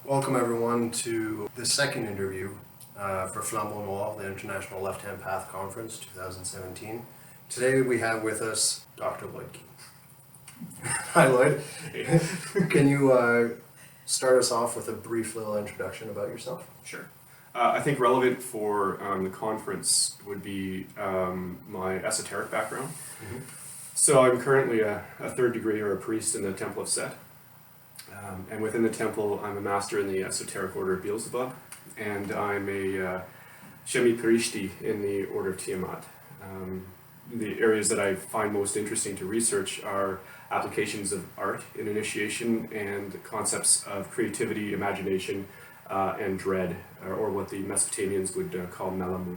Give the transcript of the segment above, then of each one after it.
Welcome everyone to the second interview for Flambeau Noir, the International Left-Hand Path Conference 2017. Today we have with us Dr. Lloyd Keane. Hi Lloyd. Can you start us off with a brief little introduction about yourself? Sure. I think relevant for the conference would be my esoteric background. Mm-hmm. So I'm currently a third degree or a priest in the Temple of Set. And within the temple, I'm a master in the Esoteric Order of Beelzebub, and I'm a šēmi pirišti in the Order of Tiamat. The areas that I find most interesting to research are applications of art in initiation and concepts of creativity, imagination, and dread, or what the Mesopotamians would call melamu.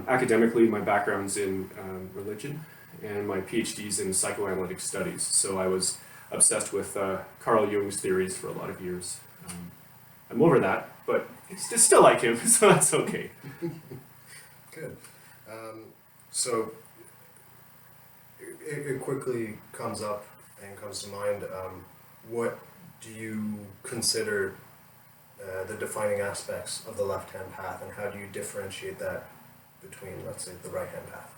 Academically, my background's in religion, and my PhD's in Psychoanalytic Studies. So I was obsessed with Carl Jung's theories for a lot of years. I'm over that, but I still like him, so that's okay. Good. So it quickly comes up and comes to mind, what do you consider the defining aspects of the left-hand path, and how do you differentiate that between, let's say, the right-hand path?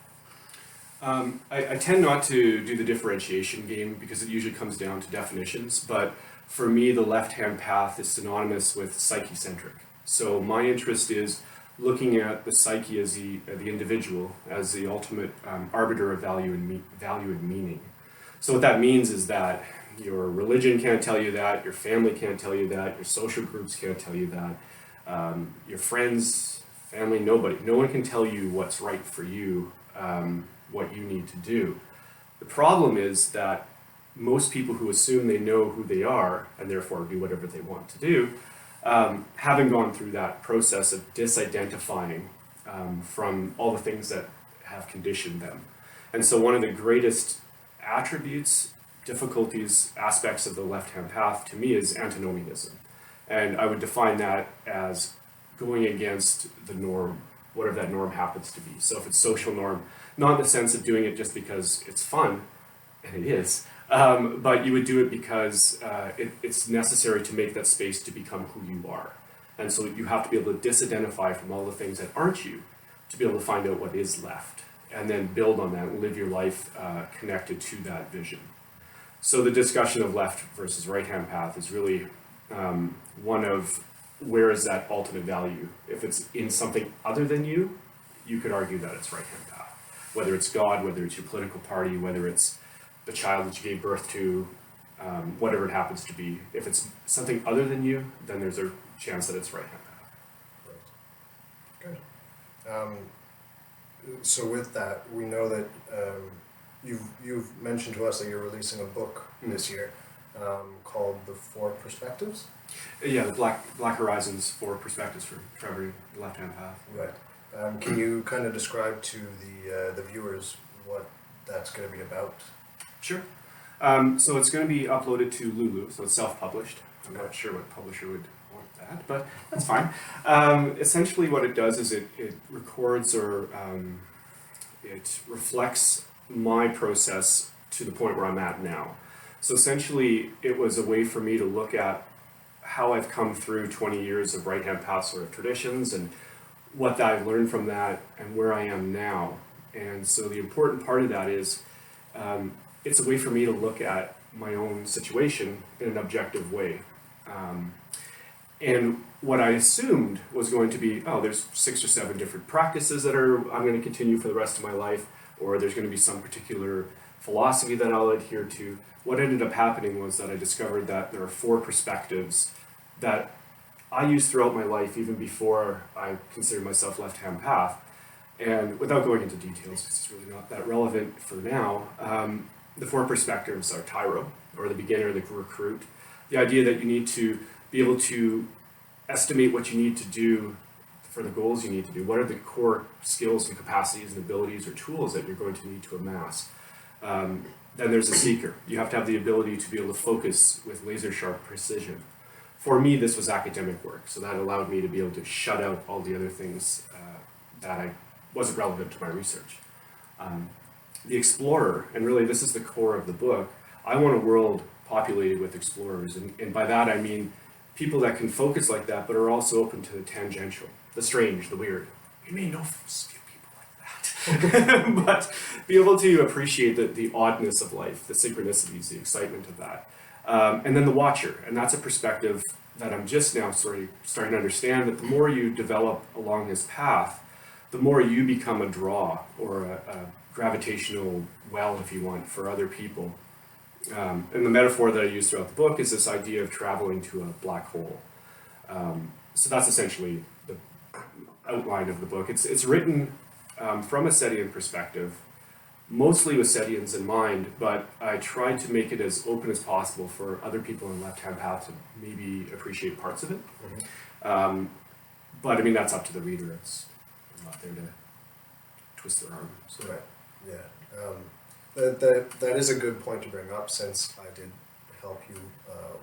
I tend not to do the differentiation game because it usually comes down to definitions, but for me the left-hand path is synonymous with psyche-centric. So my interest is looking at the psyche as the individual, as the ultimate arbiter of value and meaning. So what that means is that your religion can't tell you that, your family can't tell you that, your social groups can't tell you that, your friends, family, nobody. No one can tell you what's right for you, what you need to do. The problem is that most people who assume they know who they are and therefore do whatever they want to do, haven't gone through that process of disidentifying from all the things that have conditioned them. And so one of the greatest attributes, difficulties, aspects of the left-hand path to me is antinomianism. And I would define that as going against the norm, whatever that norm happens to be. So if it's social norm, not in the sense of doing it just because it's fun, and it is, but you would do it because it's necessary to make that space to become who you are. And so you have to be able to disidentify from all the things that aren't you to be able to find out what is left, and then build on that and live your life connected to that vision. So the discussion of left versus right-hand path is really one of where is that ultimate value. If it's in something other than you, you could argue that it's right-hand path. Whether it's God, whether it's your political party, whether it's the child that you gave birth to, whatever it happens to be. If it's something other than you, then there's a chance that it's right-hand path. Right. Good. So with that, we know that you've mentioned to us that you're releasing a book this year called The Four Perspectives. Yeah, the Black Horizons, Four Perspectives for Traversing the Left-Hand Path. Right. Can you kind of describe to the viewers what that's going to be about? Sure. So it's going to be uploaded to Lulu, so it's self-published. I'm not sure what publisher would want that, but that's fine. Essentially what it does is it records or it reflects my process to the point where I'm at now. So essentially it was a way for me to look at how I've come through 20 years of right-hand path sort of traditions and what I've learned from that and where I am now. And so the important part of that is it's a way for me to look at my own situation in an objective way. And what I assumed was going to be, there's 6 or 7 different practices that I'm going to continue for the rest of my life, or there's going to be some particular philosophy that I'll adhere to. What ended up happening was that I discovered that there are 4 perspectives that I used throughout my life, even before I considered myself left-hand path. And without going into details, because it's really not that relevant for now, the 4 perspectives are Tyro, or the beginner, the recruit. The idea that you need to be able to estimate what you need to do for the goals you need to do. What are the core skills and capacities and abilities or tools that you're going to need to amass? Then there's a seeker. You have to have the ability to be able to focus with laser-sharp precision. For me, this was academic work, so that allowed me to be able to shut out all the other things that wasn't relevant to my research. The explorer, and really this is the core of the book, I want a world populated with explorers, and by that I mean people that can focus like that, but are also open to the tangential, the strange, the weird. You may know few people like that, but be able to appreciate the oddness of life, the synchronicities, the excitement of that. And then the watcher, and that's a perspective that I'm just now starting to understand, that the more you develop along this path, the more you become a draw or a gravitational well, if you want, for other people. And the metaphor that I use throughout the book is this idea of traveling to a black hole. So that's essentially the outline of the book. It's written from a Setian perspective, mostly with Setians in mind, but I tried to make it as open as possible for other people in the left-hand path to maybe appreciate parts of it. Mm-hmm. But I mean, that's up to the reader. I'm not there to twist their arm. So. Right, yeah. That is a good point to bring up, since I did help you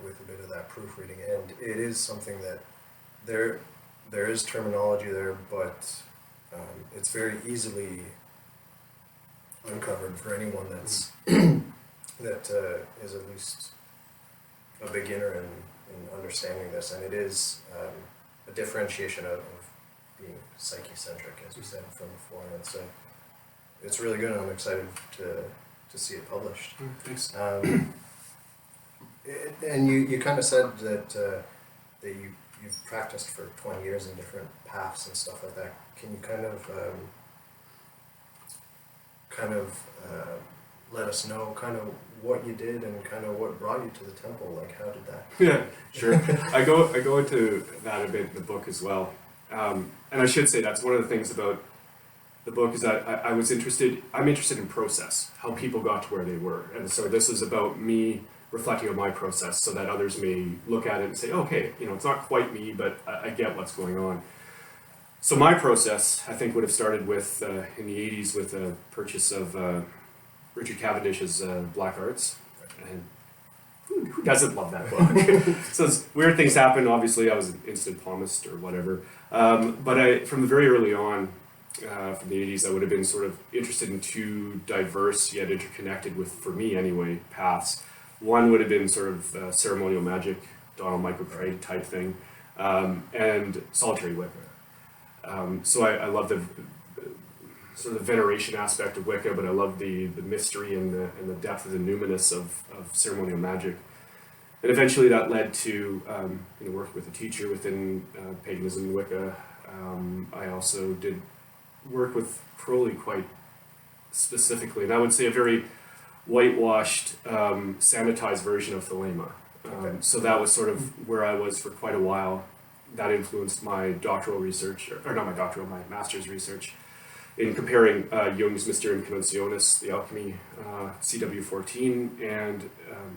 with a bit of that proofreading, and it is something that there is terminology there, but it's very easily uncovered for anyone that's that is at least a beginner in understanding this, and it is a differentiation of being psyche-centric, as you said from before, and it's really good, and I'm excited to see it published. Thanks. And you kind of said that you've practiced for 20 years in different paths and stuff like that. Can you kind of let us know kind of what you did and kind of what brought you to the temple? Like, how did that? Yeah, sure. I go into that a bit in the book as well. And I should say that's one of the things about the book is that I'm interested in process, how people got to where they were. And so this is about me reflecting on my process so that others may look at it and say, okay, it's not quite me, but I get what's going on. So my process, I think, would have started with, in the 80s, with the purchase of Richard Cavendish's Black Arts. And who doesn't love that book? So weird things happened. Obviously, I was an instant palmist or whatever. But from the very early on, from the 80s, I would have been sort of interested in two diverse yet interconnected, with, for me anyway, paths. One would have been sort of ceremonial magic, Donald Michael Craig type thing, and solitary Wicca. So I love the sort of veneration aspect of Wicca, but I love the mystery and the depth of the numinous of ceremonial magic. And eventually that led to working with a teacher within paganism and Wicca. I also did work with Crowley quite specifically, and I would say a very whitewashed, sanitized version of Thelema. Okay. So that was sort of where I was for quite a while. That influenced my doctoral research, or not my doctoral, my master's research, in comparing Jung's Mysterium Conventionis, the Alchemy, CW14, and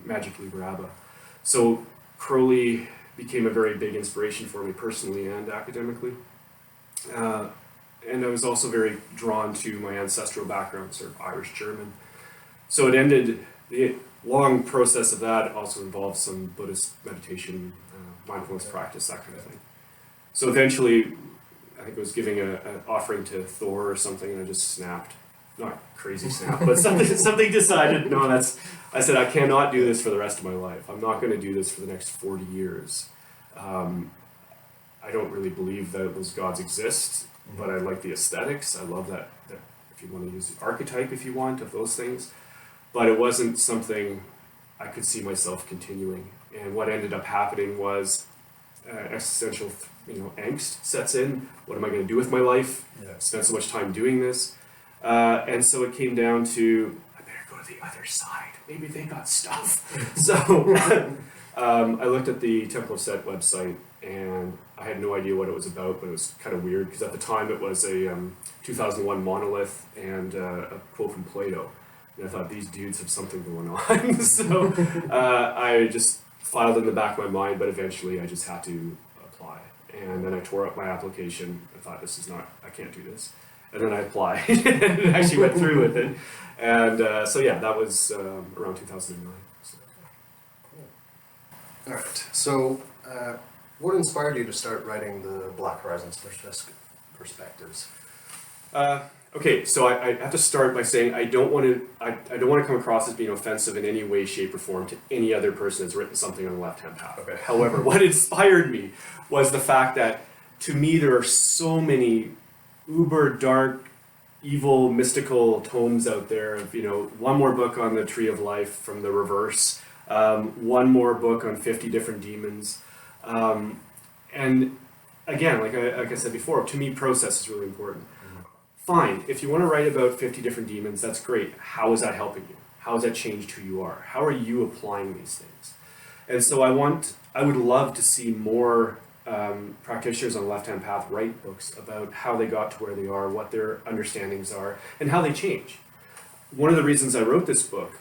Magic Liber. So Crowley became a very big inspiration for me personally and academically. And I was also very drawn to my ancestral background, sort of Irish-German. So it ended, the long process of that also involved some Buddhist meditation, mindfulness practice, that kind of thing. So eventually, I think I was giving an offering to Thor or something, and I just snapped. Not crazy snap, but something decided, no, I said, I cannot do this for the rest of my life. I'm not going to do this for the next 40 years. I don't really believe that those gods exist, but I like the aesthetics. I love that if you want to use the archetype, if you want, of those things. But it wasn't something I could see myself continuing. And what ended up happening was existential, angst sets in. What am I going to do with my life? Yeah. Spent so much time doing this. And so it came down to, I better go to the other side. Maybe they got stuff. So I looked at the Temple of Set website, and I had no idea what it was about, but it was kind of weird, because at the time it was a 2001 monolith and a quote from Plato. And I thought, these dudes have something going on. So I just filed in the back of my mind, but eventually I just had to apply. And then I tore up my application. I thought, I can't do this. And then I applied and actually went through with it. And that was around 2009. So. Cool. All right. So what inspired you to start writing the Black Horizons perspectives? Okay, so I have to start by saying I don't want to come across as being offensive in any way, shape, or form to any other person that's written something on the left-hand path. Okay. However, what inspired me was the fact that, to me, there are so many uber dark, evil, mystical tomes out there of, one more book on the Tree of Life from the reverse, one more book on 50 different demons. And again, like I said before, to me, process is really important. Fine, if you want to write about 50 different demons, that's great. How is that helping you? How has that changed who you are? How are you applying these things? And so I would love to see more practitioners on the left-hand path write books about how they got to where they are, what their understandings are, and how they change. One of the reasons I wrote this book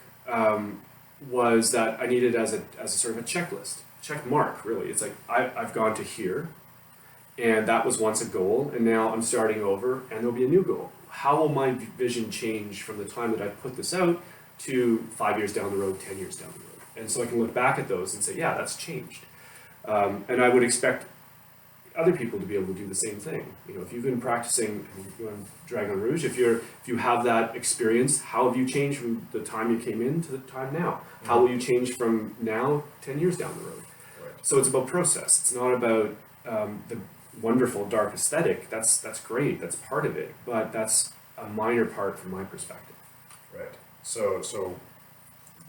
was that I needed as a sort of a checklist, check mark, really. It's like, I've gone to here, and that was once a goal, and now I'm starting over, and there'll be a new goal. How will my vision change from the time that I put this out to 5 years down the road, 10 years down the road? And so I can look back at those and say, yeah, that's changed. And I would expect other people to be able to do the same thing. If you've been practicing on Dragon Rouge, if you have that experience, how have you changed from the time you came in to the time now? How will you change from now 10 years down the road? Right. So it's about process. It's not about the wonderful dark aesthetic. That's great. That's part of it, but that's a minor part from my perspective. Right. So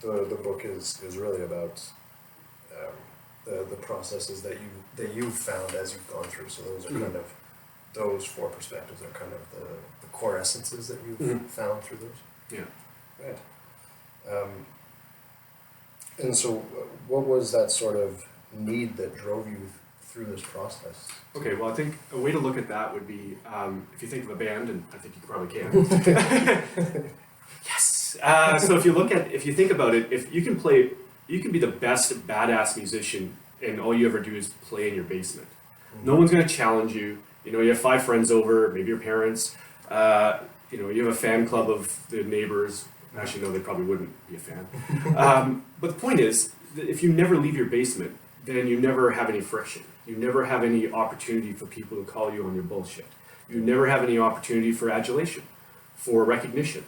the book is really about the processes that you've found as you've gone through. So those are kind of those four perspectives are kind of the core essences that you've found through those. Yeah. Right. And so, what was that sort of need that drove you through this process? Okay, well, I think a way to look at that would be, if you think of a band, and I think you probably can. Yes! So if you think about it, if you can play, you can be the best badass musician, and all you ever do is play in your basement. No one's going to challenge you. You have 5 friends over, maybe your parents. You have a fan club of the neighbors. Actually, no, they probably wouldn't be a fan. But the point is, that if you never leave your basement, then you never have any friction. You never have any opportunity for people to call you on your bullshit. You never have any opportunity for adulation, for recognition.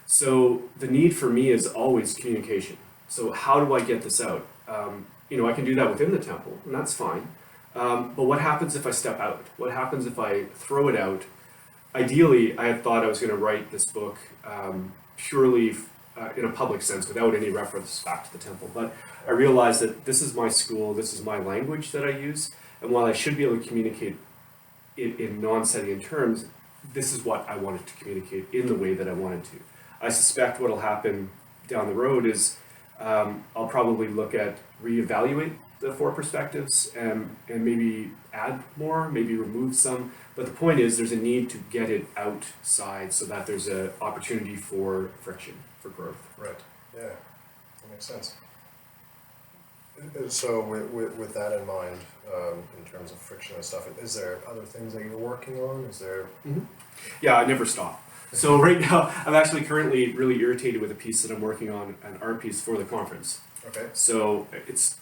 So the need for me is always communication. So how do I get this out? I can do that within the temple, and that's fine. But what happens if I step out? What happens if I throw it out? Ideally, I had thought I was going to write this book purely in a public sense, without any reference back to the temple. But I realized that this is my school, this is my language that I use, and while I should be able to communicate in non-Setian terms, this is what I wanted to communicate in the way that I wanted to. I suspect what will happen down the road is I'll probably look at reevaluate the 4 perspectives and maybe add more, maybe remove some. But the point is there's a need to get it outside so that there's an opportunity for friction, for growth. Right. Yeah. That makes sense. So with that in mind, in terms of friction and stuff, is there other things that you're working on? Is there? Yeah, I never stop. So right now, I'm actually currently really irritated with a piece that I'm working on, an art piece for the conference. Okay. So it's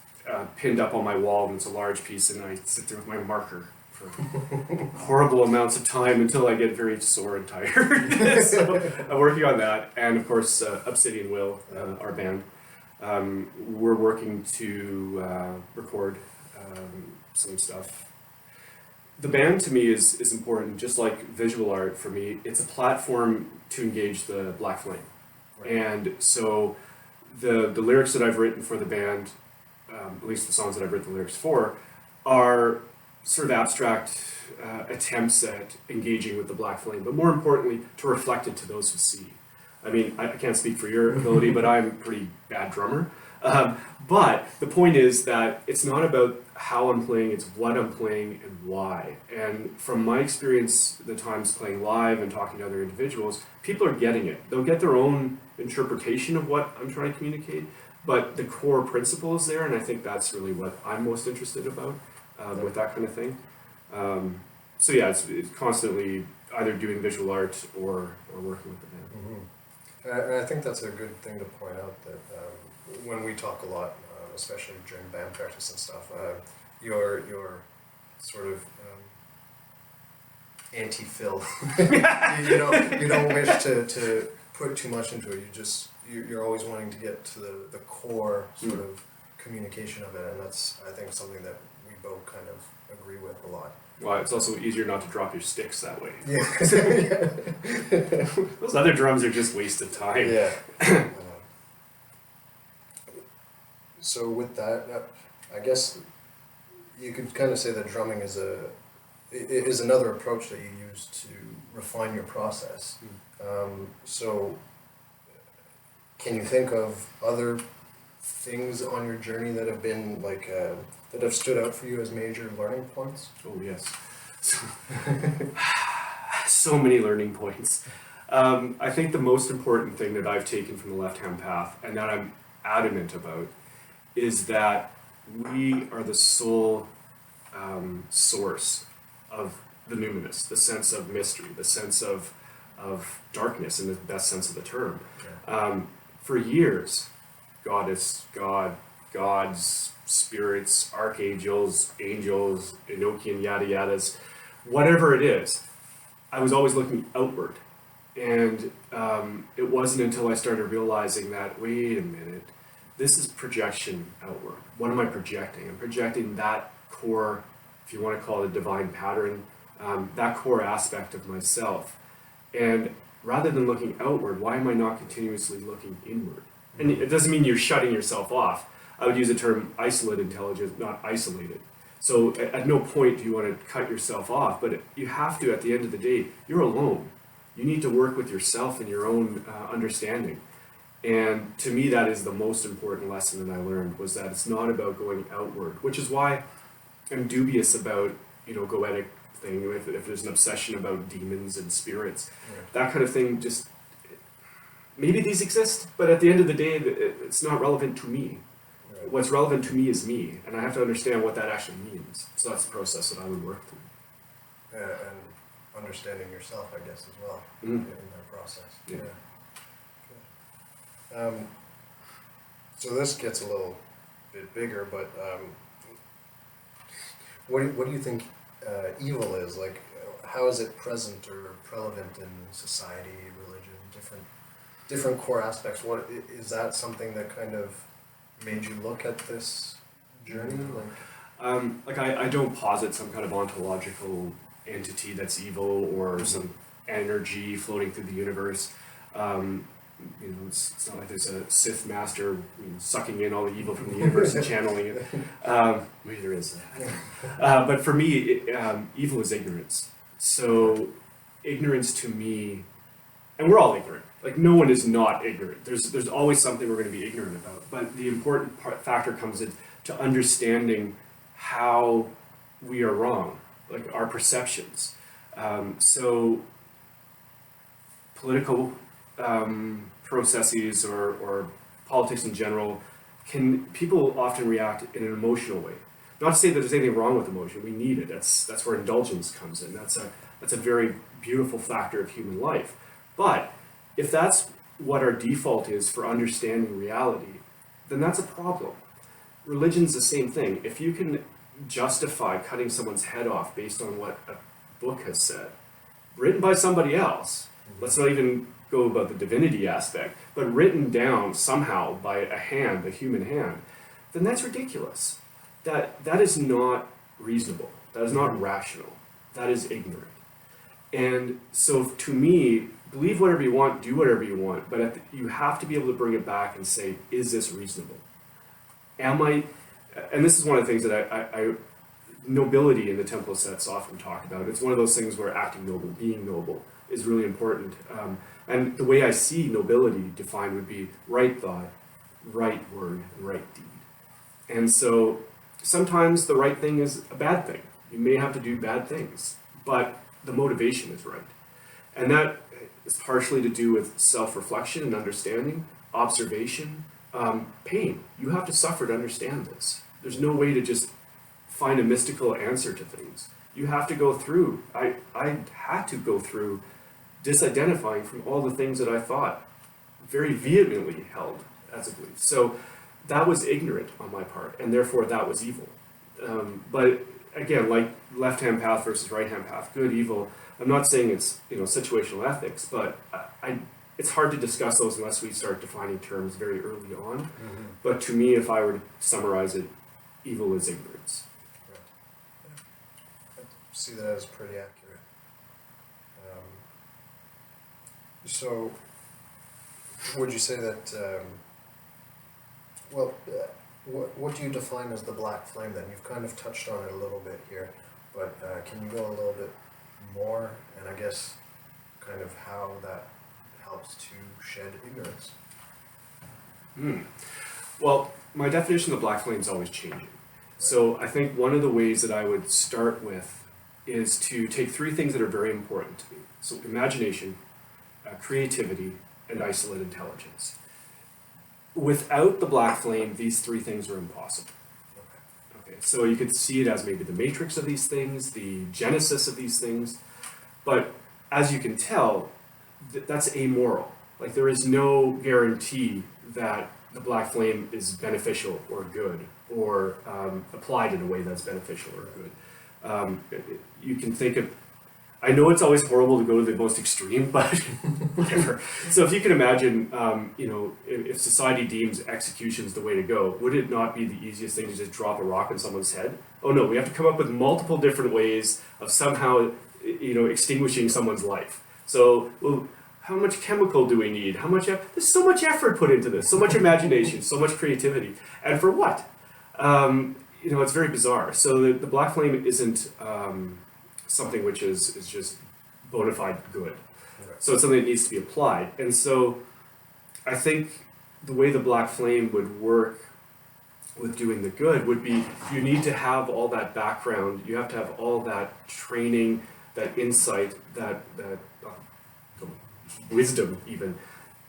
pinned up on my wall, and it's a large piece, and I sit there with my marker for horrible amounts of time until I get very sore and tired. So I'm working on that, and of course, Obsidian Will, our band, we're working to record some stuff. The band to me is important, just like visual art for me. It's a platform to engage the black flame. Right. And so the lyrics that I've written for the band, at least the songs that I've written the lyrics for, are sort of abstract attempts at engaging with the black flame, but more importantly, to reflect it to those who see. I mean, I can't speak for your ability, but I'm a pretty bad drummer. But the point is that it's not about how I'm playing, it's what I'm playing and why. And from my experience, the times playing live and talking to other individuals, people are getting it. They'll get their own interpretation of what I'm trying to communicate, but the core principle is there, and I think that's really what I'm most interested about with that kind of thing. So yeah, it's constantly either doing visual art or working with the band. Mm-hmm. And I think that's a good thing to point out that when we talk a lot, especially during band practice and stuff, your sort of anti-fill. you don't wish to put too much into it. You're always wanting to get to the core sort of communication of it, and that's, I think, something that we both kind of agree with a lot. Well, it's also easier not to drop your sticks that way. Yeah. Those other drums are just wasted time. Yeah. So with that, I guess you could kind of say that drumming is another approach that you use to refine your process. So can you think of other things on your journey that have been that have stood out for you as major learning points? Oh yes, so many learning points. I think the most important thing that I've taken from the left-hand path, and that I'm adamant about, is that we are the sole source of the numinous, the sense of mystery, the sense of darkness in the best sense of the term. Yeah. For years, goddess, God, gods, spirits, archangels, angels, Enochian yada yadas, whatever it is, I was always looking outward. And it wasn't until I started realizing that, wait a minute, this is projection outward. What am I projecting? I'm projecting that core, if you want to call it a divine pattern, that core aspect of myself. And rather than looking outward, why am I not continuously looking inward? And it doesn't mean you're shutting yourself off. I would use the term isolate intelligence, not isolated. So at no point do you want to cut yourself off, but you have to, at the end of the day, you're alone. You need to work with yourself and your own understanding. And to me, that is the most important lesson that I learned, was that it's not about going outward, which is why I'm dubious about, goetic thing, if there's an obsession about demons and spirits, that kind of thing. Just maybe these exist, but at the end of the day, it's not relevant to me. Right. What's relevant to me is me, and I have to understand what that actually means. So that's the process that I would work through. Yeah, and understanding yourself, I guess, as well, Mm-hmm. in that process. Yeah. So this gets a little bit bigger, but what do you think evil is? Like, how is it present or prevalent in society, religion, different core aspects? What is that something that kind of made you look at this journey? I don't posit some kind of ontological entity that's evil or some energy floating through the universe. It's not like there's a Sith master sucking in all the evil from the universe and channeling it. Maybe there is that. But for me, evil is ignorance. So ignorance to me, and we're all ignorant. Like, no one is not ignorant. There's always something we're going to be ignorant about. But the important factor comes in to understanding how we are wrong, like our perceptions. So political processes or politics in general, people often react in an emotional way. Not to say that there's anything wrong with emotion. We need it. That's where indulgence comes in. That's a very beautiful factor of human life. But if that's what our default is for understanding reality, then that's a problem. Religion's the same thing. If you can justify cutting someone's head off based on what a book has said, written by somebody else, let's not even go about the divinity aspect, but written down somehow by a human hand, then that's ridiculous. That is not reasonable. That is not rational. That is ignorant. And so to me, believe whatever you want, do whatever you want, but you have to be able to bring it back and say, is this reasonable? And this is one of the things that nobility in the temple sets often talk about. It's one of those things where acting noble, being noble, is really important. And the way I see nobility defined would be right thought, right word, right deed. And so sometimes the right thing is a bad thing. You may have to do bad things, but the motivation is right. And that is partially to do with self-reflection and understanding, observation, pain. You have to suffer to understand this. There's no way to just find a mystical answer to things. You have to go through. I had to go through disidentifying from all the things that I thought very vehemently held as a belief. So that was ignorant on my part, and therefore that was evil. But again, like left-hand path versus right-hand path, good, evil, I'm not saying it's, situational ethics, but it's hard to discuss those unless we start defining terms very early on. Mm-hmm. But to me, if I were to summarize it, evil is ignorance. Right. Yeah. I see that as pretty accurate. So, would you say that, what do you define as the black flame then? You've kind of touched on it a little bit here, but can you go a little bit more, and I guess kind of how that helps to shed ignorance? Well, my definition of the black flame is always changing. Right. So I think one of the ways that I would start with is to take three things that are very important to me. So imagination, creativity, and isolate intelligence. Without the black flame, these three things are impossible. Okay, so you could see it as maybe the matrix of these things, the genesis of these things, but as you can tell, that's amoral. Like there is no guarantee that the black flame is beneficial or good, or applied in a way that's beneficial or good. You can think of, I know it's always horrible to go to the most extreme, but whatever. So if you can imagine, if society deems executions the way to go, would it not be the easiest thing to just drop a rock on someone's head? Oh no, we have to come up with multiple different ways of somehow, extinguishing someone's life. So, well, how much chemical do we need? There's so much effort put into this, so much imagination, so much creativity. And for what? It's very bizarre. So the black flame isn't something which is just bona fide good. So it's something that needs to be applied. And so I think the way the black flame would work with doing the good would be you need to have all that background, you have to have all that training, that insight, that wisdom even,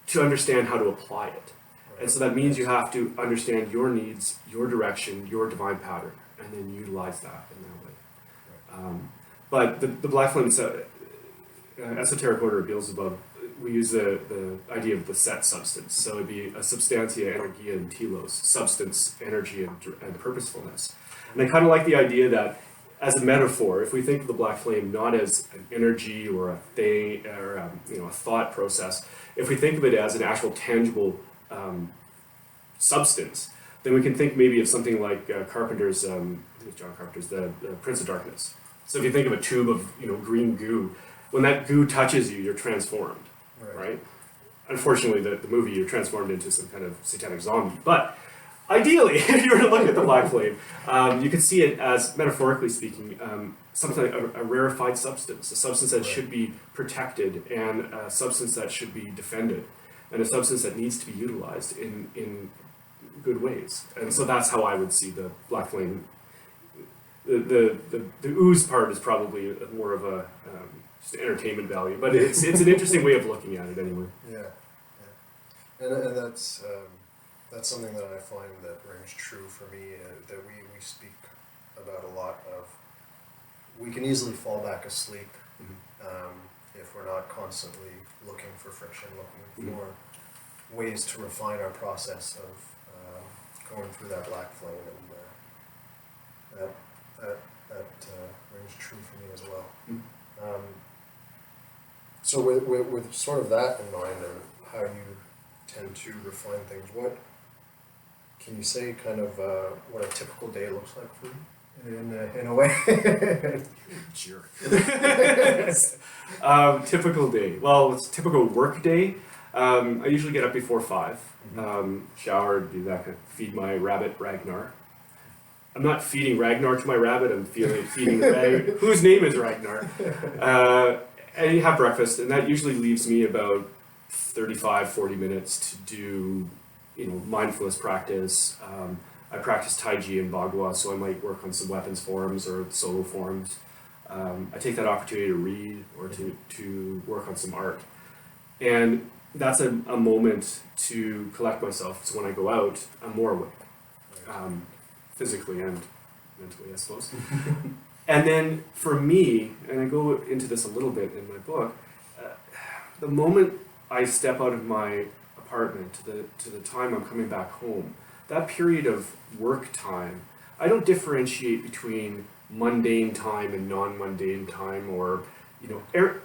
to understand how to apply it. And so that means you have to understand your needs, your direction, your divine pattern, and then utilize that in that way. But the black flame, Esoteric Order of Beelzebub, we use the idea of the set substance. So it'd be a substantia, energia, and telos, substance, energy, and purposefulness. And I kind of like the idea that, as a metaphor, if we think of the black flame not as an energy or a thing or a thought process, if we think of it as an actual tangible substance, then we can think maybe of something like Carpenter's, I think it's John Carpenter's, the Prince of Darkness. So if you think of a tube of green goo, when that goo touches you, you're transformed, right? Unfortunately, the movie, you're transformed into some kind of satanic zombie. But ideally, if you were to look at the black flame, you could see it as, metaphorically speaking, something like a rarefied substance, a substance that should be protected, and a substance that should be defended, and a substance that needs to be utilized in good ways. And so that's how I would see the black flame. The ooze part is probably more of a just entertainment value, but it's an interesting way of looking at it anyway. Yeah. And that's something that I find that rings true for me, that we speak about a lot of. We can easily fall back asleep if we're not constantly looking for friction, looking for ways to refine our process of going through that black flame, and that rings true for me as well. So with sort of that in mind, and how you tend to refine things, what can you say kind of what a typical day looks like for you in a way? Jerk. Typical day. Well, it's a typical work day. I usually get up before 5, shower, do that, feed my rabbit Ragnar. I'm not feeding Ragnar to my rabbit, I'm feeding Rag, whose name is Ragnar. And you have breakfast, and that usually leaves me about 35-40 minutes to do mindfulness practice. I practice Tai Chi and Bagua, so I might work on some weapons forms or solo forms. I take that opportunity to read or to work on some art. And that's a moment to collect myself, so when I go out, I'm more awake, physically and mentally, I suppose. And then for me, and I go into this a little bit in my book, the moment I step out of my apartment to the time I'm coming back home, that period of work time, I don't differentiate between mundane time and non-mundane time, or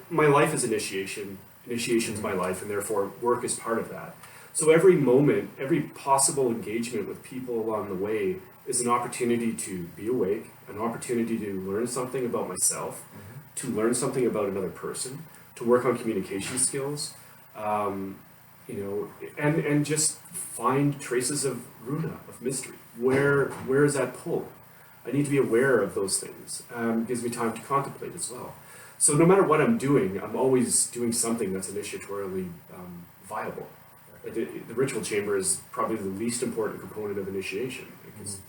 my life is initiation. Initiation's my life, and therefore work is part of that. So every moment, every possible engagement with people along the way is an opportunity to be awake, an opportunity to learn something about myself, to learn something about another person, to work on communication skills, and just find traces of runa, of mystery. Where is that pull? I need to be aware of those things. It gives me time to contemplate as well. So no matter what I'm doing, I'm always doing something that's initiatorily viable. The ritual chamber is probably the least important component of initiation, because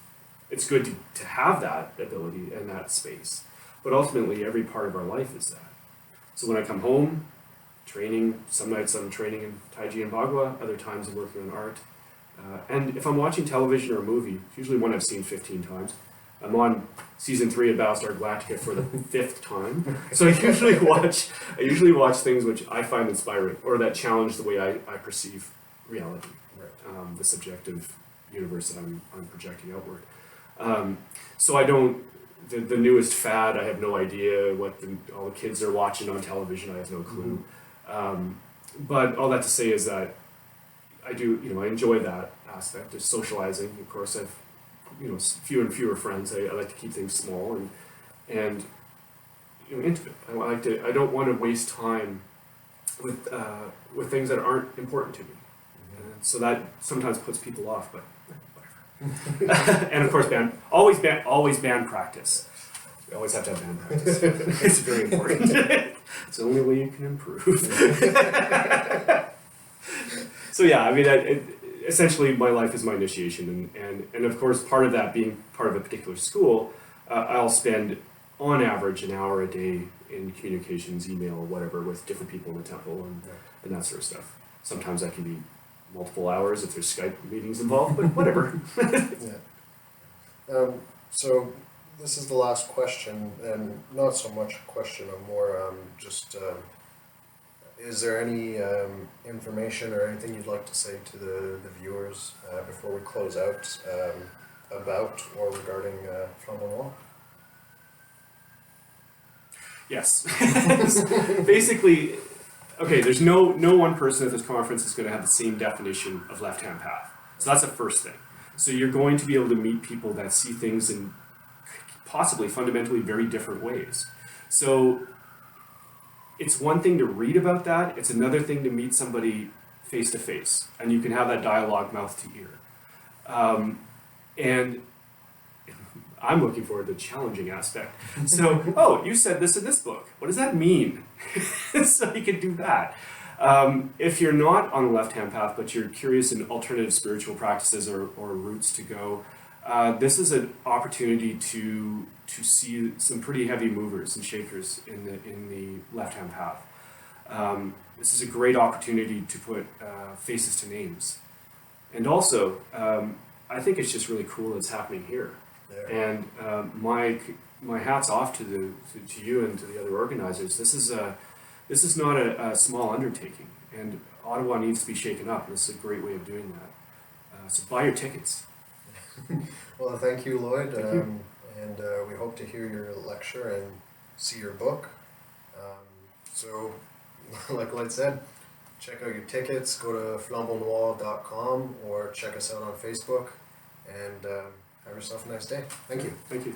it's good to have that ability and that space. But ultimately, every part of our life is that. So when I come home, training, some nights I'm training in Taiji and Bagua, other times I'm working on art. And if I'm watching television or a movie, it's usually one I've seen 15 times. I'm on season 3 of Battlestar Galactica for the 5th time. So I usually watch things which I find inspiring, or that challenge the way I perceive reality, the subjective universe that I'm projecting outward. So I don't, the newest fad, I have no idea what all the kids are watching on television, I have no clue. But all that to say is that I enjoy that aspect of socializing. Of course, I've fewer and fewer friends. I like to keep things small and intimate. I don't want to waste time with things that aren't important to me. And so that sometimes puts people off, but whatever. And of course, band practice. We always have to have band practice. It's very important. It's the only way you can improve. So yeah, essentially my life is my initiation, and of course part of that being part of a particular school, I'll spend on average an hour a day in communications, email, whatever, with different people in the temple and that sort of stuff. Sometimes that can be multiple hours if there's Skype meetings involved, but whatever. So this is the last question, and not so much a question, or more is there any information or anything you'd like to say to the viewers before we close out about or regarding Flambeau Noir? Yes. Basically, okay, there's no one person at this conference is going to have the same definition of left-hand path. So that's the first thing. So you're going to be able to meet people that see things in possibly fundamentally very different ways. So it's one thing to read about that, it's another thing to meet somebody face to face, and you can have that dialogue mouth to ear. And I'm looking forward to the challenging aspect. So, you said this in this book. What does that mean? So you can do that. If you're not on the left-hand path, but you're curious in alternative spiritual practices or routes to go, this is an opportunity to see some pretty heavy movers and shakers in the left-hand path. This is a great opportunity to put faces to names. And also, I think it's just really cool that's happening here. And my hat's off to you and to the other organizers. This is not a small undertaking, and Ottawa needs to be shaken up. And this is a great way of doing that. So buy your tickets. Well, thank you, Lloyd, and we hope to hear your lecture and see your book. So, like Lloyd said, check out your tickets. Go to flambeaunoir.com or check us out on Facebook, and have yourself a nice day. Thank you. Thank you.